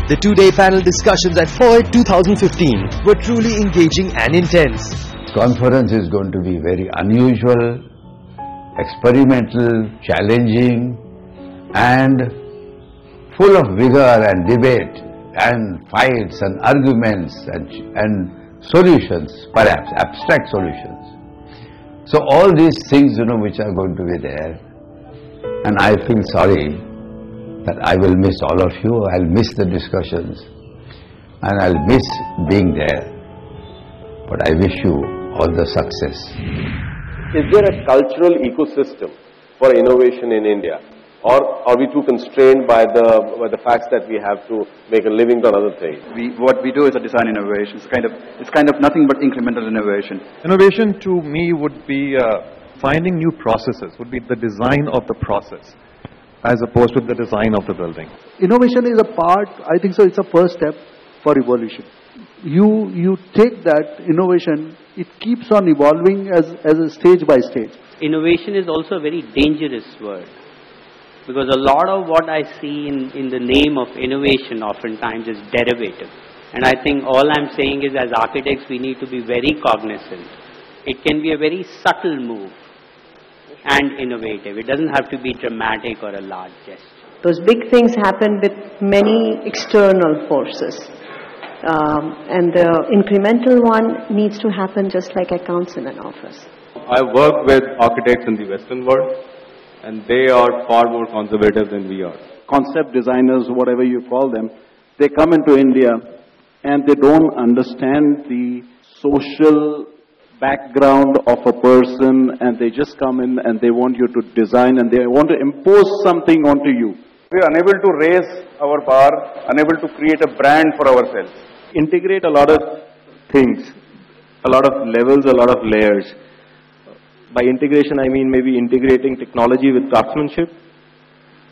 The two-day panel discussions at FOAID 2015 were truly engaging and intense. Conference is going to be very unusual, experimental, challenging, and full of vigor and debate and fights and arguments and solutions, perhaps abstract solutions. So all these things, which are going to be there, and I feel sorry that I will miss all of you. I'll miss the discussions and I'll miss being there. But I wish you all the success. Is there a cultural ecosystem for innovation in India? Or are we too constrained by the facts that we have to make a living on other things? What we do is a design innovation. It's kind of nothing but incremental innovation. Innovation to me would be finding new processes, would be the design of the process, as opposed to the design of the building. Innovation is a part, I think so, it's a first step for evolution. You take that innovation, it keeps on evolving as a stage by stage. Innovation is also a very dangerous word, because a lot of what I see in the name of innovation oftentimes is derivative. And I think all I'm saying is, as architects, we need to be very cognizant. It can be a very subtle move and innovative. It doesn't have to be dramatic or a large gesture. Those big things happen with many external forces. And the incremental one needs to happen just like accounts in an office. I work with architects in the Western world, and they are far more conservative than we are. Concept designers, whatever you call them, they come into India and they don't understand the social background of a person, and they just come in and they want you to design and they want to impose something onto you. We are unable to raise our bar, unable to create a brand for ourselves. Integrate a lot of things, a lot of levels, a lot of layers. By integration, I mean maybe integrating technology with craftsmanship,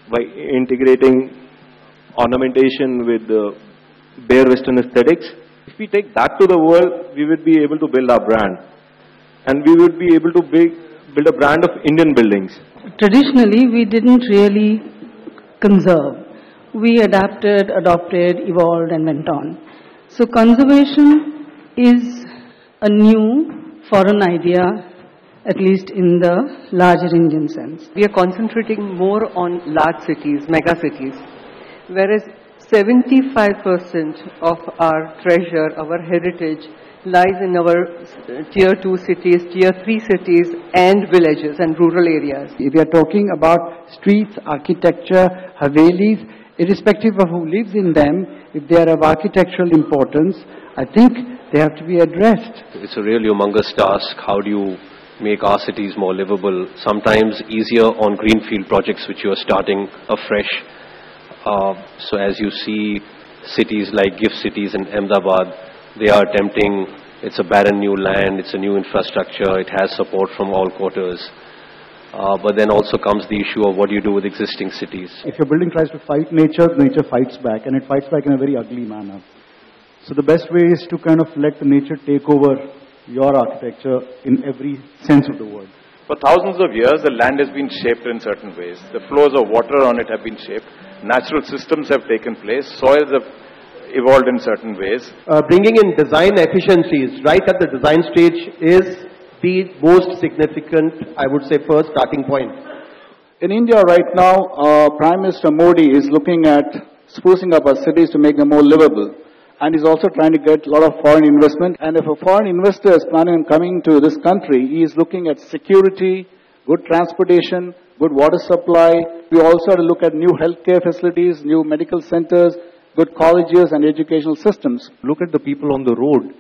by integrating ornamentation with bare Western aesthetics. If we take that to the world, we would be able to build our brand. And we would be able to build a brand of Indian buildings. Traditionally, we didn't really conserve. We adapted, adopted, evolved and went on. So conservation is a new foreign idea, at least in the larger Indian sense. We are concentrating more on large cities, mega cities, whereas 75% of our treasure, our heritage, lies in our tier 2 cities, tier 3 cities and villages and rural areas. If we are talking about streets, architecture, Havelis, irrespective of who lives in them, if they are of architectural importance, I think they have to be addressed. It's a really humongous task. How do you make our cities more livable? Sometimes easier on greenfield projects which you are starting afresh. So as you see cities like gift cities in Ahmedabad, they are attempting, it's a barren new land, it's a new infrastructure, it has support from all quarters. But then also comes the issue of what do you do with existing cities. If your building tries to fight nature, nature fights back, and it fights back in a very ugly manner. So the best way is to kind of let the nature take over your architecture in every sense of the word. For thousands of years, the land has been shaped in certain ways. The flows of water on it have been shaped. Natural systems have taken place. Soils have evolved in certain ways. Bringing in design efficiencies right at the design stage is the most significant, I would say, first starting point. In India right now, Prime Minister Modi is looking at sprucing up our cities to make them more livable. And he's also trying to get a lot of foreign investment. And if a foreign investor is planning on coming to this country, he is looking at security, good transportation, good water supply. We also have to look at new healthcare facilities, new medical centers, good colleges and educational systems. Look at the people on the road.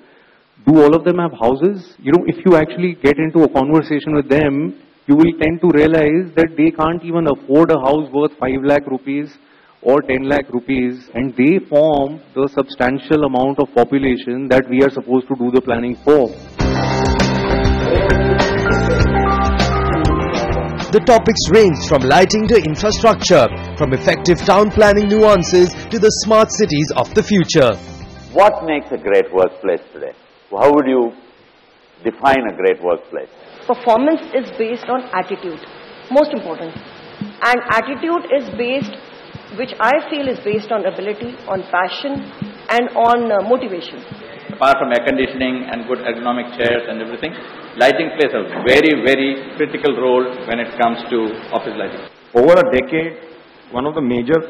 Do all of them have houses? If you actually get into a conversation with them, you will tend to realize that they can't even afford a house worth 5 lakh rupees or 10 lakh rupees, and they form the substantial amount of population that we are supposed to do the planning for. The topics range from lighting to infrastructure, from effective town planning nuances to the smart cities of the future. What makes a great workplace today? How would you define a great workplace? Performance is based on attitude, most important. And attitude is based which I feel is based on ability, on passion, and on motivation. Apart from air conditioning and good ergonomic chairs and everything, lighting plays a very, very critical role when it comes to office lighting. Over a decade, one of the major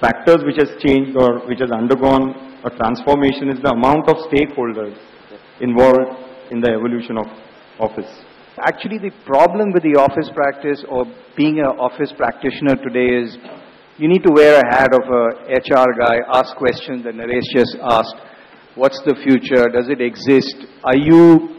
factors which has changed or which has undergone a transformation is the amount of stakeholders involved in the evolution of office. Actually, the problem with the office practice or being an office practitioner today is you need to wear a hat of a HR guy, ask questions that Naresh just asked. What's the future? Does it exist? Are you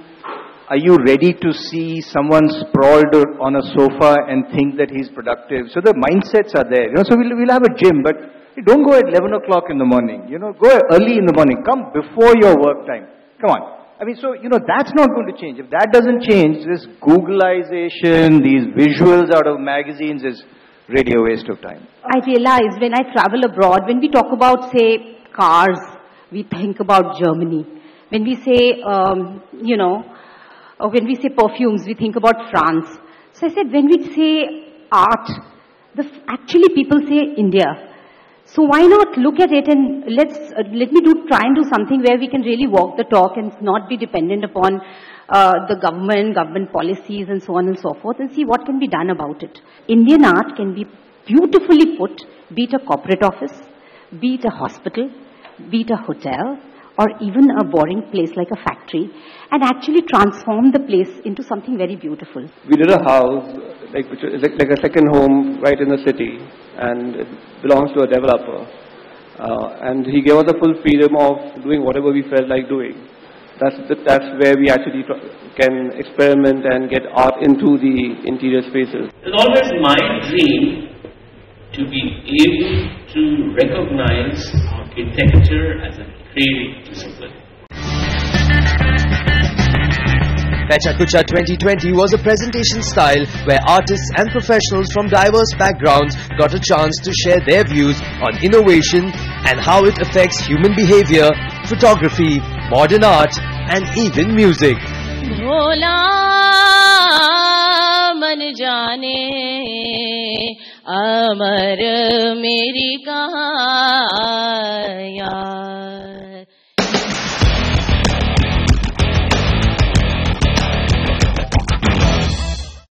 ready to see someone sprawled on a sofa and think that he's productive? So the mindsets are there. So we'll have a gym, but don't go at 11 o'clock in the morning. Go early in the morning. Come before your work time. Come on. I mean, so, that's not going to change. If that doesn't change, this Googleization, these visuals out of magazines is really a waste of time. I realize when I travel abroad, when we talk about, say, cars, we think about Germany. When we say, when we say perfumes, we think about France. So I said, when we say art, actually people say India. So why not look at it and let me try and do something where we can really walk the talk and not be dependent upon the government policies and so on and so forth, and see what can be done about it. Indian art can be beautifully put, be it a corporate office, be it a hospital, be it a hotel, or even a boring place like a factory, and actually transform the place into something very beautiful. We did a house, which is like a second home right in the city, and it belongs to a developer. And he gave us the full freedom of doing whatever we felt like doing. That's where we actually can experiment and get art into the interior spaces. It's always my dream to be able to recognize architecture as a creative discipline. Fecha Kucha 2020 was a presentation style where artists and professionals from diverse backgrounds got a chance to share their views on innovation and how it affects human behavior, photography, modern art and even music. Bhola man jaane amar meri kahaniyan.